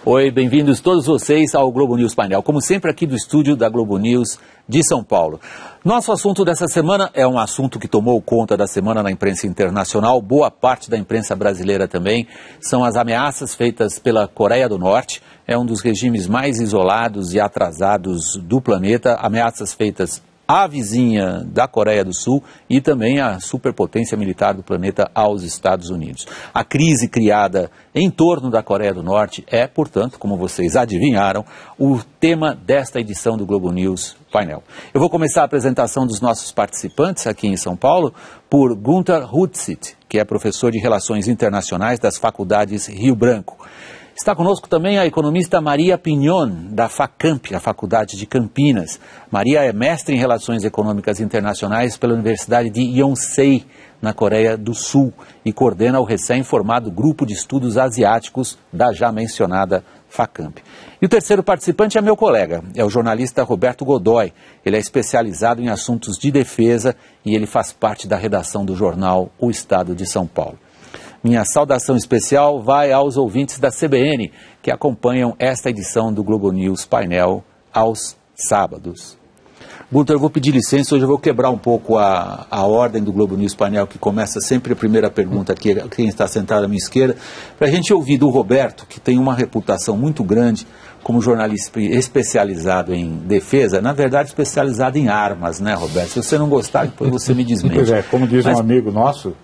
Oi, bem-vindos todos vocês ao Globo News Painel, como sempre aqui do estúdio da Globo News de São Paulo. Nosso assunto dessa semana é um assunto que tomou conta da semana na imprensa internacional, boa parte da imprensa brasileira também, são as ameaças feitas pela Coreia do Norte, é um dos regimes mais isolados e atrasados do planeta, ameaças feitas à vizinha da Coreia do Sul e também à superpotência militar do planeta, aos Estados Unidos. A crise criada em torno da Coreia do Norte é, portanto, como vocês adivinharam, o tema desta edição do Globo News Painel. Eu vou começar a apresentação dos nossos participantes aqui em São Paulo por Gunther Hutzit, que é professor de Relações Internacionais das Faculdades Rio Branco. Está conosco também a economista Maria Pignon, da FACAMP, a Faculdade de Campinas. Maria é mestre em Relações Econômicas Internacionais pela Universidade de Yonsei, na Coreia do Sul, e coordena o recém-formado Grupo de Estudos Asiáticos da já mencionada FACAMP. E o terceiro participante é meu colega, é o jornalista Roberto Godoy. Ele é especializado em assuntos de defesa e ele faz parte da redação do jornal O Estado de São Paulo. Minha saudação especial vai aos ouvintes da CBN, que acompanham esta edição do Globo News Painel aos sábados. Gunther, eu vou pedir licença, hoje eu vou quebrar um pouco a ordem do Globo News Painel, que começa sempre a primeira pergunta aqui, quem está sentado à minha esquerda, para a gente ouvir do Roberto, que tem uma reputação muito grande como jornalista especializado em defesa, na verdade especializado em armas, né, Roberto? Se você não gostar, depois você me desmente. Pois é, como diz um amigo nosso,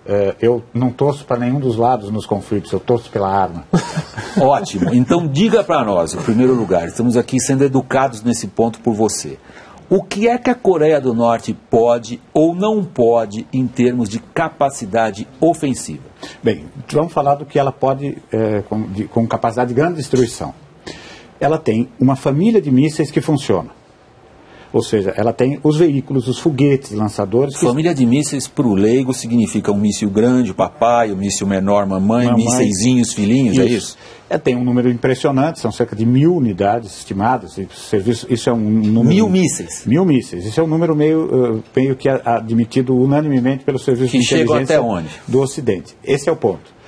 eu não torço para nenhum dos lados nos conflitos, eu torço pela arma. Ótimo, então diga para nós, em primeiro lugar, estamos aqui sendo educados nesse ponto por você. O que é que a Coreia do Norte pode ou não pode em termos de capacidade ofensiva? Bem, vamos falar do que ela pode com capacidade de grande destruição. Ela tem uma família de mísseis que funciona. Ou seja, ela tem os veículos, os foguetes, lançadores... Família de mísseis, para o leigo, significa um míssil grande, o papai, um míssil menor, mamãe, mísseizinhos, filhinhos, isso. É isso? Tem um número impressionante, são cerca de 1.000 unidades estimadas. Isso é um número... 1.000 mísseis? 1.000 mísseis. Isso é um número meio que é admitido unanimemente pelo Serviço de Inteligência até onde? Do Ocidente. Esse é o ponto.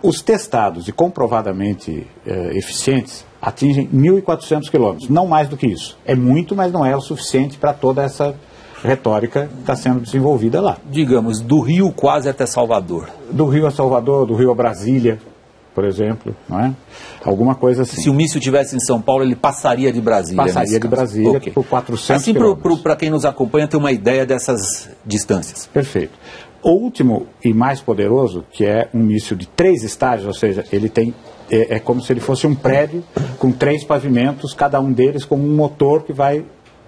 Os testados e comprovadamente eficientes atingem 1.400 quilômetros, não mais do que isso. É muito, mas não é o suficiente para toda essa retórica que está sendo desenvolvida lá. Digamos, do Rio quase até Salvador. Do Rio a Salvador, do Rio a Brasília, por exemplo, não é? Alguma coisa assim. Se o míssil estivesse em São Paulo, ele passaria de Brasília. Passaria de Brasília por 400 quilômetros. Assim, para quem nos acompanha, ter uma ideia dessas distâncias. Perfeito. O último e mais poderoso, que é um míssil de 3 estágios, ou seja, ele tem... É como se ele fosse um prédio com 3 pavimentos, cada um deles com um motor que vai,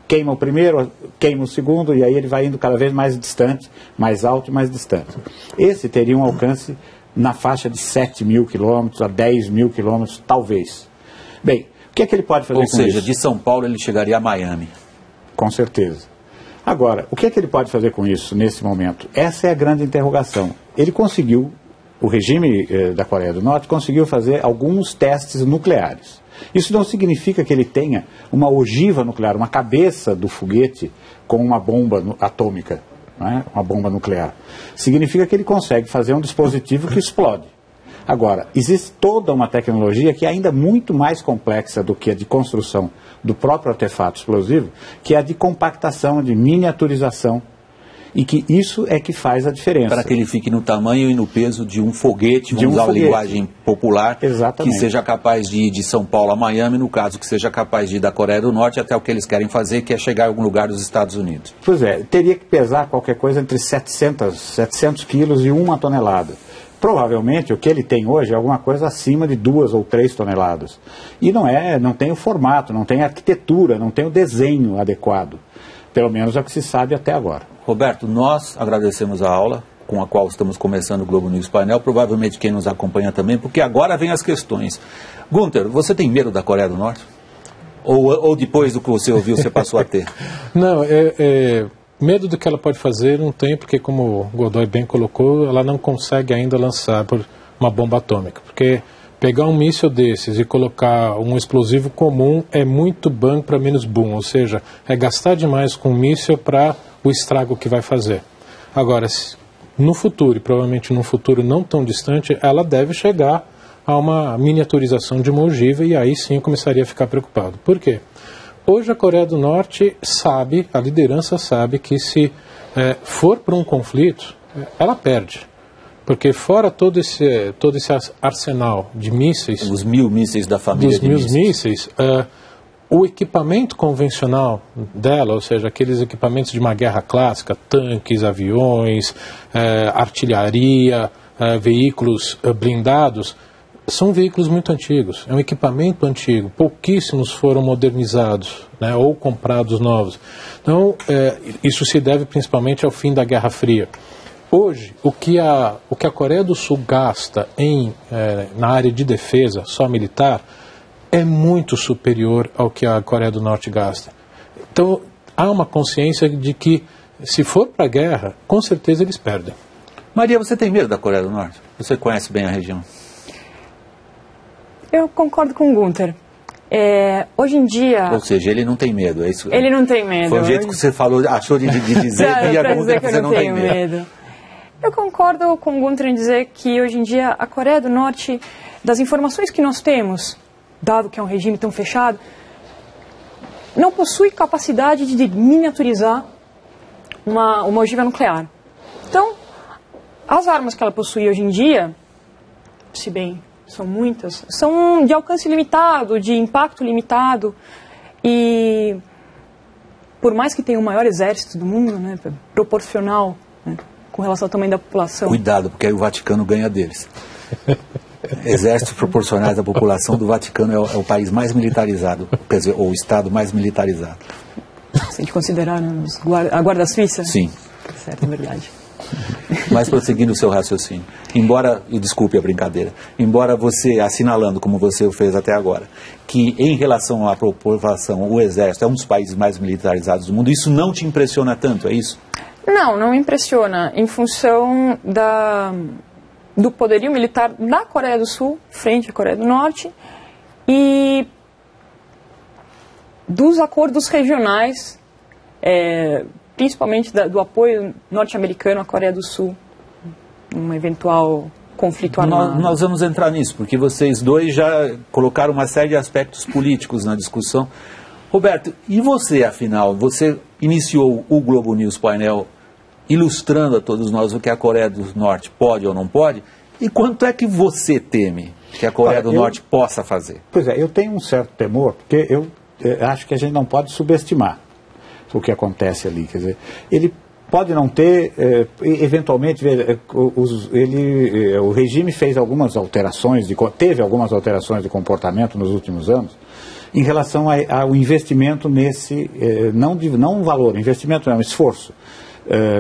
queima o primeiro, queima o segundo, e aí ele vai indo cada vez mais distante, mais alto e mais distante. Esse teria um alcance na faixa de 7.000 quilômetros a 10.000 quilômetros, talvez. Bem, o que é que ele pode fazer com isso? Ou seja, de São Paulo ele chegaria a Miami. Com certeza. Agora, o que é que ele pode fazer com isso nesse momento? Essa é a grande interrogação. Ele conseguiu... O regime da Coreia do Norte conseguiu fazer alguns testes nucleares. Isso não significa que ele tenha uma ogiva nuclear, uma cabeça do foguete com uma bomba atômica, não é? Uma bomba nuclear. Significa que ele consegue fazer um dispositivo que explode. Agora, existe toda uma tecnologia que é ainda muito mais complexa do que a de construção do próprio artefato explosivo, que é a de compactação, de miniaturização, e que isso é que faz a diferença. Para que ele fique no tamanho e no peso de um foguete, vamos usar a linguagem popular, exatamente, que seja capaz de ir de São Paulo a Miami, no caso que seja capaz de ir da Coreia do Norte até o que eles querem fazer, que é chegar em algum lugar dos Estados Unidos. Pois é, teria que pesar qualquer coisa entre 700 quilos e 1 tonelada. Provavelmente o que ele tem hoje é alguma coisa acima de 2 ou 3 toneladas. E não tem o formato, não tem a arquitetura, não tem o desenho adequado. Pelo menos é o que se sabe até agora. Roberto, nós agradecemos a aula com a qual estamos começando o Globo News Painel, provavelmente quem nos acompanha também, porque agora vem as questões. Gunther, você tem medo da Coreia do Norte? Ou depois do que você ouviu, você passou a ter? Não, medo do que ela pode fazer não tem, porque como o Godoy bem colocou, ela não consegue ainda lançar por uma bomba atômica, porque pegar um míssil desses e colocar um explosivo comum é muito bang para menos boom, ou seja, é gastar demais com um míssil para o estrago que vai fazer. Agora, no futuro, e provavelmente num futuro não tão distante, ela deve chegar a uma miniaturização de uma ogiva, e aí sim eu começaria a ficar preocupado. Por quê? Hoje a Coreia do Norte sabe, a liderança sabe que se for para um conflito, ela perde. Porque fora todo esse arsenal de mísseis... Os 1000 mísseis da família de mísseis, o equipamento convencional dela, ou seja, aqueles equipamentos de uma guerra clássica, tanques, aviões, artilharia, veículos blindados, são veículos muito antigos, é um equipamento antigo, pouquíssimos foram modernizados, né, ou comprados novos. Então, isso se deve principalmente ao fim da Guerra Fria. Hoje, o que a Coreia do Sul gasta na área de defesa, só militar, é muito superior ao que a Coreia do Norte gasta. Então, há uma consciência de que, se for para a guerra, com certeza eles perdem. Maria, você tem medo da Coreia do Norte? Você conhece bem a região? Eu concordo com o Gunther. Hoje em dia... Ou seja, ele não tem medo, é isso? Ele não tem medo. Foi o jeito que você falou, achou de dizer para dizer que você não tem medo. Eu concordo com o Gunther em dizer que hoje em dia a Coreia do Norte, das informações que nós temos, dado que é um regime tão fechado, não possui capacidade de miniaturizar uma ogiva nuclear. Então, as armas que ela possui hoje em dia, se bem são muitas, são de alcance limitado, de impacto limitado, e por mais que tenha o maior exército do mundo, né, proporcional, né, com relação ao tamanho da população. Cuidado, porque aí o Vaticano ganha deles. Exércitos proporcionais à população do Vaticano é o país mais militarizado, quer dizer, ou o estado mais militarizado. Se a gente considerar, né, a Guarda Suíça? Sim. Certo, é verdade. Mas prosseguindo o seu raciocínio, embora, e desculpe a brincadeira, embora você, assinalando como você o fez até agora, que em relação à população, o Exército é um dos países mais militarizados do mundo, isso não te impressiona tanto, é isso? Não me impressiona, em função do poderio militar da Coreia do Sul frente à Coreia do Norte e dos acordos regionais, principalmente do apoio norte-americano à Coreia do Sul, num eventual conflito armado. Nós vamos entrar nisso, porque vocês dois já colocaram uma série de aspectos políticos na discussão. Roberto, e você, afinal, você iniciou o Globo News Painel ilustrando a todos nós o que a Coreia do Norte pode ou não pode, e quanto é que você teme que a Coreia do Norte possa fazer? Pois é, eu tenho um certo temor, porque eu acho que a gente não pode subestimar o que acontece ali. Quer dizer, ele pode não ter, eventualmente, o regime fez algumas alterações, teve algumas alterações de comportamento nos últimos anos, em relação ao investimento nesse, não um valor, investimento é um esforço,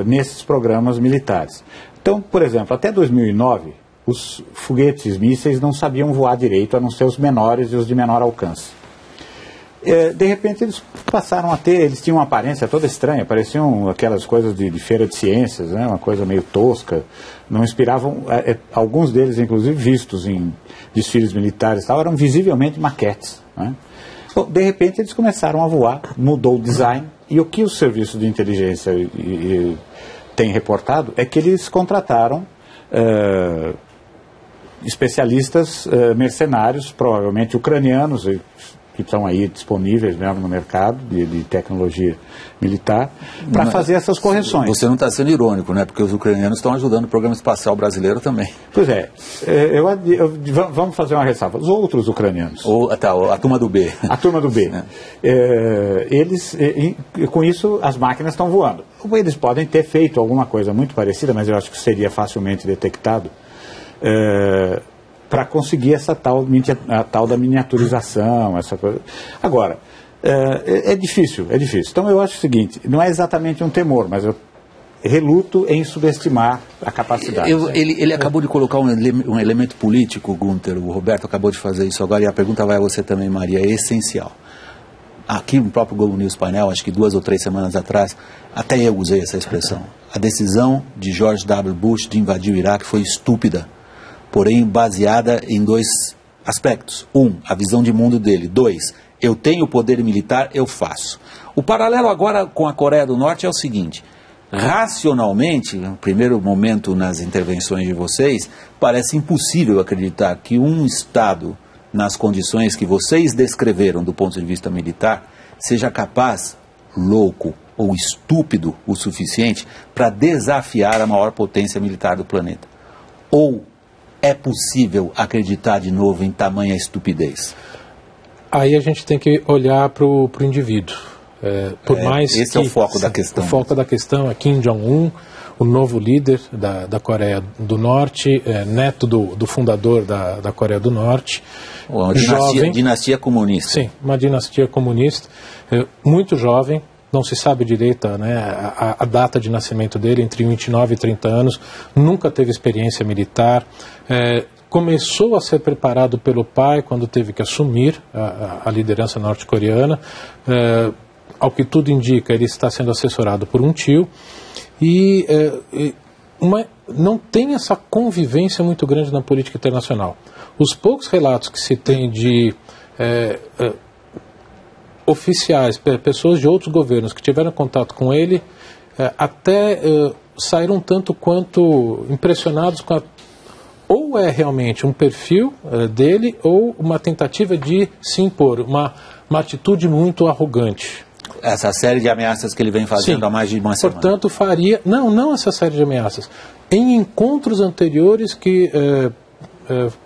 nesses programas militares. Então, por exemplo, até 2009, os foguetes mísseis não sabiam voar direito, a não ser os menores e os de menor alcance. De repente eles passaram a ter, eles tinham uma aparência toda estranha, pareciam aquelas coisas de feira de ciências, né? Uma coisa meio tosca, não inspiravam, alguns deles inclusive vistos em desfiles militares, eram visivelmente maquetes, né? Bom, de repente eles começaram a voar, mudou o design, e o que os serviços de inteligência têm reportado é que eles contrataram especialistas mercenários, provavelmente ucranianos, que estão aí disponíveis mesmo no mercado de tecnologia militar, para fazer essas correções. Você não está sendo irônico, né? Porque os ucranianos estão ajudando o programa espacial brasileiro também. Pois é. Vamos fazer uma ressalva. Os outros ucranianos. A turma do B. A turma do B. Eles, com isso, as máquinas estão voando. Eles podem ter feito alguma coisa muito parecida, mas eu acho que seria facilmente detectado, para conseguir essa a tal da miniaturização, essa coisa. Agora, é difícil. Então eu acho o seguinte, não é exatamente um temor, mas eu reluto em subestimar a capacidade. Ele acabou de colocar um elemento político, Gunther, o Roberto acabou de fazer isso agora, e a pergunta vai a você também, Maria, é essencial. Aqui no próprio Globo News Painel, acho que 2 ou 3 semanas atrás, até eu usei essa expressão. A decisão de George W. Bush de invadir o Iraque foi estúpida, porém baseada em 2 aspectos. 1, a visão de mundo dele. 2, eu tenho poder militar, eu faço. O paralelo agora com a Coreia do Norte é o seguinte, racionalmente, no primeiro momento nas intervenções de vocês, parece impossível acreditar que um Estado, nas condições que vocês descreveram do ponto de vista militar, seja capaz, louco ou estúpido o suficiente para desafiar a maior potência militar do planeta. Ou é possível acreditar de novo em tamanha estupidez? Aí a gente tem que olhar para o indivíduo. Esse é o foco da questão. O foco da questão é Kim Jong-un, o novo líder da Coreia do Norte, neto do fundador da Coreia do Norte. Uma dinastia comunista. Sim, uma dinastia comunista, muito jovem, não se sabe direito, né, a data de nascimento dele, entre 29 e 30 anos, nunca teve experiência militar, começou a ser preparado pelo pai quando teve que assumir a liderança norte-coreana. Ao que tudo indica, ele está sendo assessorado por um tio e não tem essa convivência muito grande na política internacional. Os poucos relatos que se tem de oficiais, pessoas de outros governos que tiveram contato com ele, até saíram um tanto quanto impressionados com ou é realmente um perfil dele ou uma tentativa de se impor, uma atitude muito arrogante. Essa série de ameaças que ele vem fazendo há mais de uma semana. Portanto, faria... Não essa série de ameaças. Em encontros anteriores que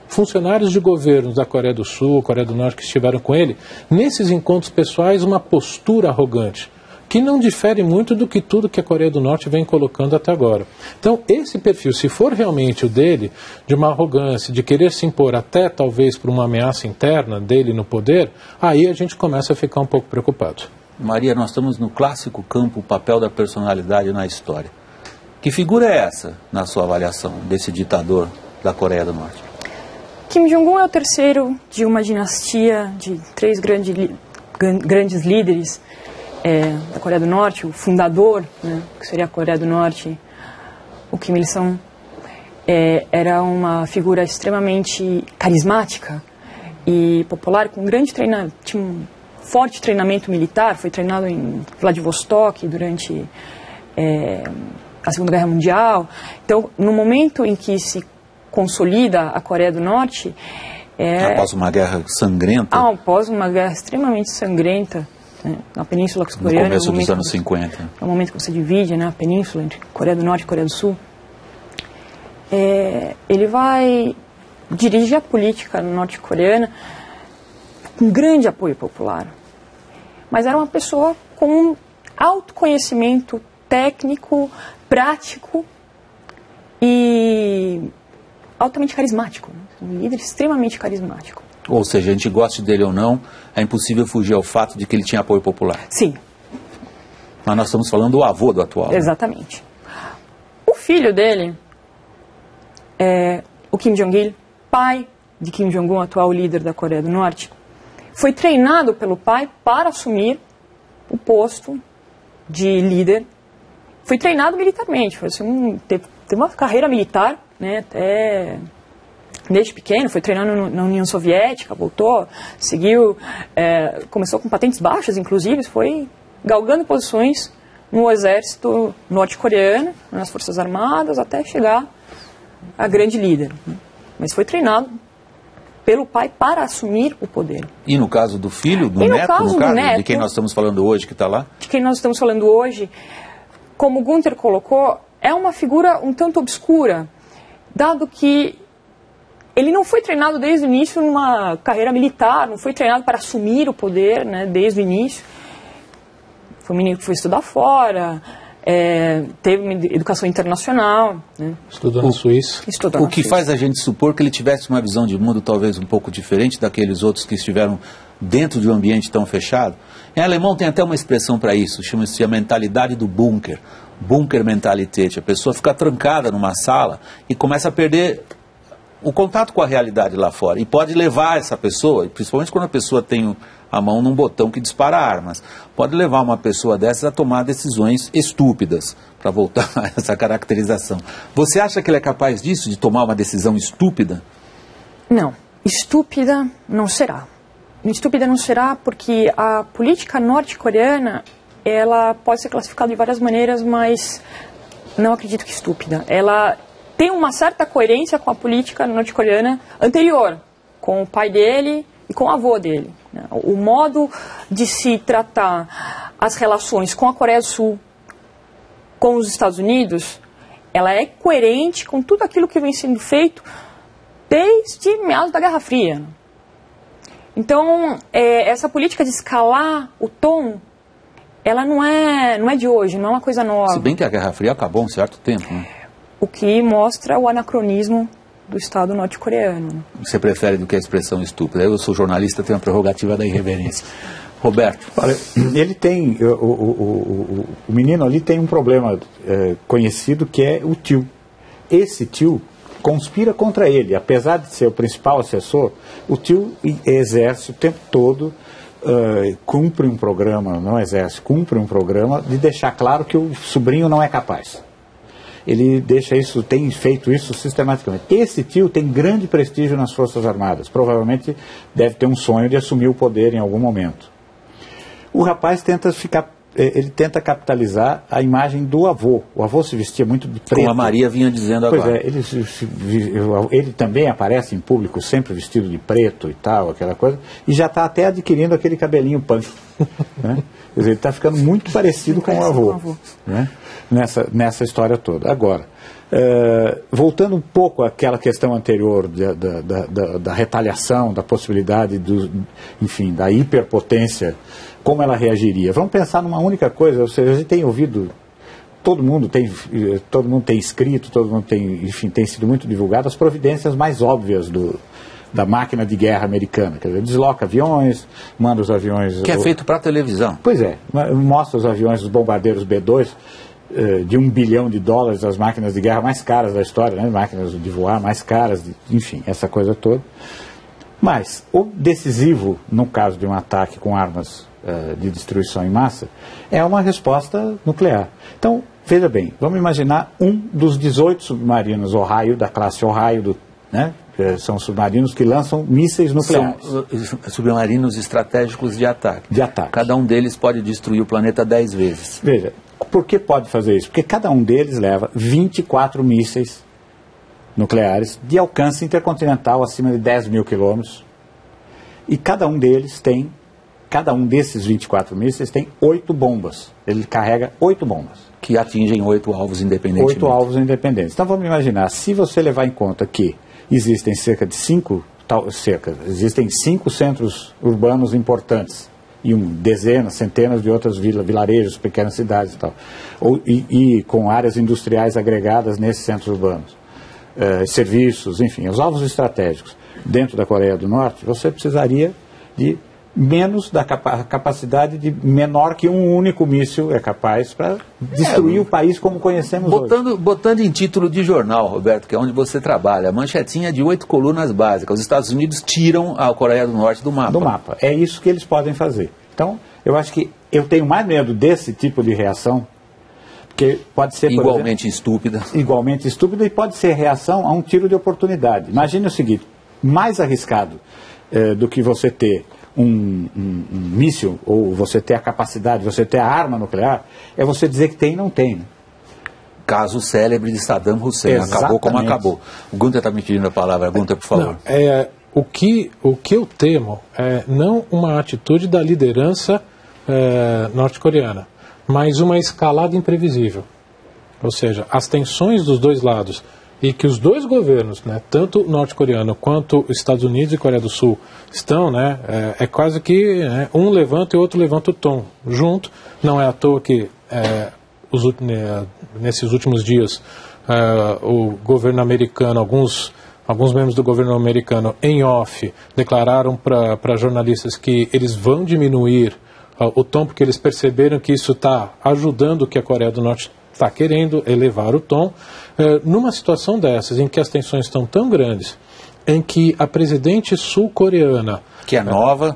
funcionários de governos da Coreia do Sul, Coreia do Norte que estiveram com ele, nesses encontros pessoais, uma postura arrogante, que não difere muito do que tudo que a Coreia do Norte vem colocando até agora. Então, esse perfil, se for realmente o dele, de uma arrogância, de querer se impor até talvez por uma ameaça interna dele no poder, aí a gente começa a ficar um pouco preocupado. Maria, nós estamos no clássico campo, o papel da personalidade na história. Que figura é essa, na sua avaliação, desse ditador da Coreia do Norte? Kim Jong-un é o terceiro de uma dinastia de 3 grandes líderes da Coreia do Norte. O fundador, né, que seria a Coreia do Norte, o Kim Il-sung, era uma figura extremamente carismática e popular, com grande treinamento, tinha um forte treinamento militar, foi treinado em Vladivostok durante a Segunda Guerra Mundial. Então, no momento em que se consolida a Coreia do Norte... após uma guerra sangrenta? Após uma guerra extremamente sangrenta, né, na Península Coreana. No começo dos anos 50. É o momento que você divide, né, a Península entre Coreia do Norte e Coreia do Sul. Ele vai dirigir a política norte-coreana com grande apoio popular. Mas era uma pessoa com alto conhecimento técnico, prático e altamente carismático. Um líder extremamente carismático. Ou seja, a gente goste dele ou não, é impossível fugir ao fato de que ele tinha apoio popular. Sim. Mas nós estamos falando do avô do atual. Exatamente. O filho dele, o Kim Jong-il, pai de Kim Jong-un, atual líder da Coreia do Norte, foi treinado pelo pai para assumir o posto de líder. Foi treinado militarmente, teve uma carreira militar, né, até desde pequeno, foi treinado na União Soviética, voltou, seguiu, começou com patentes baixas, inclusive, foi galgando posições no exército norte-coreano, nas Forças Armadas, até chegar a grande líder. Mas foi treinado pelo pai para assumir o poder. E no caso do filho, do neto, de quem nós estamos falando hoje, que está lá? De quem nós estamos falando hoje, como o Gunther colocou, é uma figura um tanto obscura, dado que ele não foi treinado desde o início numa carreira militar, não foi treinado para assumir o poder, né, desde o início. Foi um menino que foi estudar fora, teve uma educação internacional. Né? Estudou na Suíça. O que faz a gente supor que ele tivesse uma visão de mundo talvez um pouco diferente daqueles outros que estiveram dentro de um ambiente tão fechado. Em alemão tem até uma expressão para isso, chama-se a mentalidade do bunker. Bunker Mentalität. A pessoa fica trancada numa sala e começa a perder o contato com a realidade lá fora. E pode levar essa pessoa, principalmente quando a pessoa tem a mão num botão que dispara armas, pode levar uma pessoa dessas a tomar decisões estúpidas, para voltar a essa caracterização. Você acha que ele é capaz disso, de tomar uma decisão estúpida? Não, estúpida não será. Estúpida não será porque a política norte-coreana ela pode ser classificada de várias maneiras, mas não acredito que estúpida. Ela tem uma certa coerência com a política norte-coreana anterior, com o pai dele e com o avô dele. O modo de se tratar as relações com a Coreia do Sul, com os Estados Unidos, ela é coerente com tudo aquilo que vem sendo feito desde meados da Guerra Fria. Então, essa política de escalar o tom, ela não é de hoje, não é uma coisa nova. Se bem que a Guerra Fria acabou há um certo tempo, né? O que mostra o anacronismo do Estado norte-coreano. Você prefere do que a expressão estúpida? Eu sou jornalista, tenho a prerrogativa da irreverência. Roberto. Olha, ele tem, o menino ali tem um problema conhecido que é o tio. Esse tio conspira contra ele, apesar de ser o principal assessor, o tio exerce o tempo todo, cumpre um programa, não exerce, cumpre um programa de deixar claro que o sobrinho não é capaz. Ele deixa isso, tem feito isso sistematicamente. Esse tio tem grande prestígio nas Forças Armadas, provavelmente deve ter um sonho de assumir o poder em algum momento. O rapaz tenta capitalizar a imagem do avô. O avô se vestia muito de preto. Como a Maria vinha dizendo agora. Pois é, ele também aparece em público sempre vestido de preto e tal, aquela coisa, e já está até adquirindo aquele cabelinho punk. Né? Quer dizer, ele está ficando muito parecido com o avô. Né? Nessa história toda. Agora, voltando um pouco àquela questão anterior da retaliação, da possibilidade, enfim, da hiperpotência, como ela reagiria. Vamos pensar numa única coisa, ou seja, a gente tem ouvido, todo mundo tem escrito, todo mundo tem sido muito divulgado as providências mais óbvias da máquina de guerra americana. Quer dizer, desloca aviões, manda os aviões... Que é feito para televisão. Pois é, mostra os aviões, os bombardeiros B-2, de $1 bilhão, as máquinas de guerra mais caras da história, né? Máquinas de voar mais caras, enfim, essa coisa toda. Mas o decisivo, no caso de um ataque com armas de destruição em massa, é uma resposta nuclear. Então, veja bem, vamos imaginar um dos 18 submarinos Ohio, da classe Ohio, né? São submarinos que lançam mísseis nucleares. São submarinos estratégicos de ataque. De ataque. Cada um deles pode destruir o planeta 10 vezes. Veja, por que pode fazer isso? Porque cada um deles leva 24 mísseis nucleares de alcance intercontinental acima de 10 mil quilômetros. E cada um desses 24 mísseis tem 8 bombas. Ele carrega 8 bombas. Que atingem 8 alvos independentemente. 8 alvos independentes. Então vamos imaginar, se você levar em conta que existem existem 5 centros urbanos importantes, e dezenas, centenas de outras vilarejos, pequenas cidades e tal, e com áreas industriais agregadas nesses centros urbanos, serviços, enfim, os alvos estratégicos dentro da Coreia do Norte, você precisaria de menos da capacidade de menor que um único míssil é capaz para destruir o país como conhecemos hoje. Botando em título de jornal, Roberto, que é onde você trabalha, a manchetinha de 8 colunas básicas. Os Estados Unidos tiram a Coreia do Norte do mapa. É isso que eles podem fazer. Então, eu acho que eu tenho mais medo desse tipo de reação, porque pode ser, igualmente estúpida. Igualmente estúpida, e pode ser reação a um tiro de oportunidade. Imagine o seguinte, mais arriscado do que você ter um míssil, ou você ter a capacidade, você ter a arma nuclear, é você dizer que tem e não tem. Né? Caso célebre de Saddam Hussein. Exatamente. Acabou como acabou. O Gunther está me pedindo a palavra. Gunther, por favor. Não, o que eu temo é não uma atitude da liderança norte-coreana, mas uma escalada imprevisível. Ou seja, as tensões dos dois lados, e que os dois governos, né, tanto norte-coreano quanto Estados Unidos e Coreia do Sul, estão, né, é quase que um levanta e o outro levanta o tom junto. Não é à toa que nesses últimos dias o governo americano, alguns membros do governo americano em off declararam para jornalistas que eles vão diminuir o tom, porque eles perceberam que isso está ajudando o que a Coreia do Norte está querendo elevar o tom. Numa situação dessas, em que as tensões estão tão grandes, em que a presidente sul-coreana, que é nova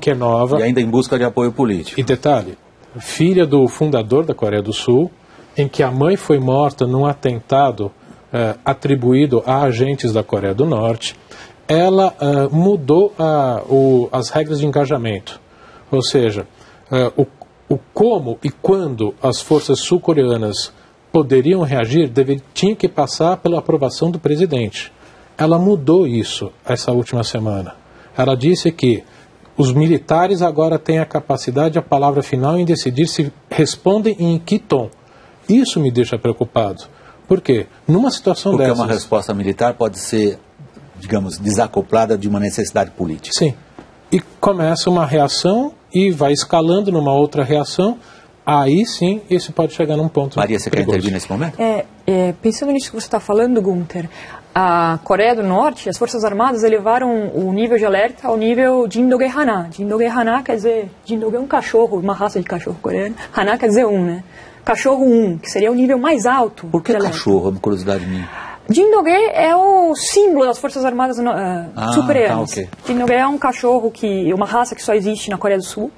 e ainda em busca de apoio político. E detalhe, filha do fundador da Coreia do Sul, em que a mãe foi morta num atentado atribuído a agentes da Coreia do Norte, ela mudou as regras de engajamento. Ou seja, o como e quando as forças sul-coreanas poderiam reagir tinha que passar pela aprovação do presidente. Ela mudou isso essa última semana. Ela disse que os militares agora têm a capacidade, a palavra final em decidir se respondem e em que tom. Isso me deixa preocupado. Por quê? Numa situação dessas... Porque uma resposta militar pode ser, digamos, desacoplada de uma necessidade política. Sim. E começa uma reação e vai escalando numa outra reação. Aí sim, isso pode chegar num ponto Maria, você perigoso. quer intervir nesse momento? Pensando nisso que você está falando, Gunther, a Coreia do Norte, as Forças Armadas elevaram o nível de alerta ao nível Jindoge Hana. Jindoge Hana quer dizer, Jindoge é um cachorro, uma raça de cachorro coreano. Hana quer dizer né? Cachorro 1, que seria o nível mais alto. Por que cachorro? É uma curiosidade minha. Jindoge é o símbolo das Forças Armadas sul-coreanas. Okay. Jindoge é um cachorro, uma raça que só existe na Coreia do Sul,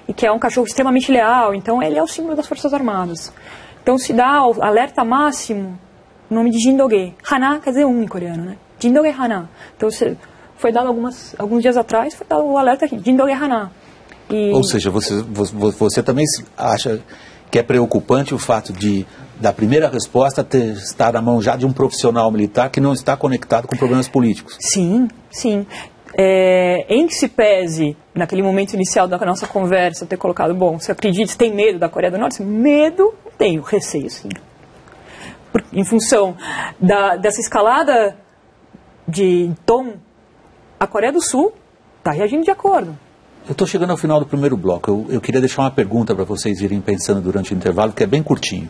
e que é um cachorro extremamente leal, então ele é o símbolo das Forças Armadas. Então se dá o alerta máximo, o nome de Jindoge. Hana quer dizer em coreano, né? Jindoge Hana. Então foi dado alguns dias atrás, foi dado o alerta aqui, Jindoge Hana. Ou seja, você também acha que é preocupante o fato da primeira resposta estar na mão já de um profissional militar que não está conectado com problemas políticos? Sim, sim. Em que se pese, naquele momento inicial da nossa conversa, ter colocado, você acredita, você tem medo da Coreia do Norte? Medo, tenho, receio, sim. Em função dessa escalada de tom, a Coreia do Sul está reagindo de acordo. Eu estou chegando ao final do primeiro bloco. Eu queria deixar uma pergunta para vocês irem pensando durante o intervalo, que é bem curtinho.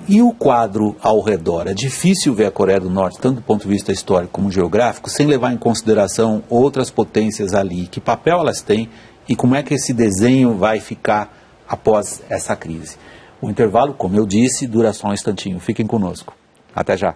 E o quadro ao redor? É difícil ver a Coreia do Norte, tanto do ponto de vista histórico como geográfico, sem levar em consideração outras potências ali. Que papel elas têm e como é que esse desenho vai ficar após essa crise? O intervalo, como eu disse, dura só um instantinho. Fiquem conosco. Até já.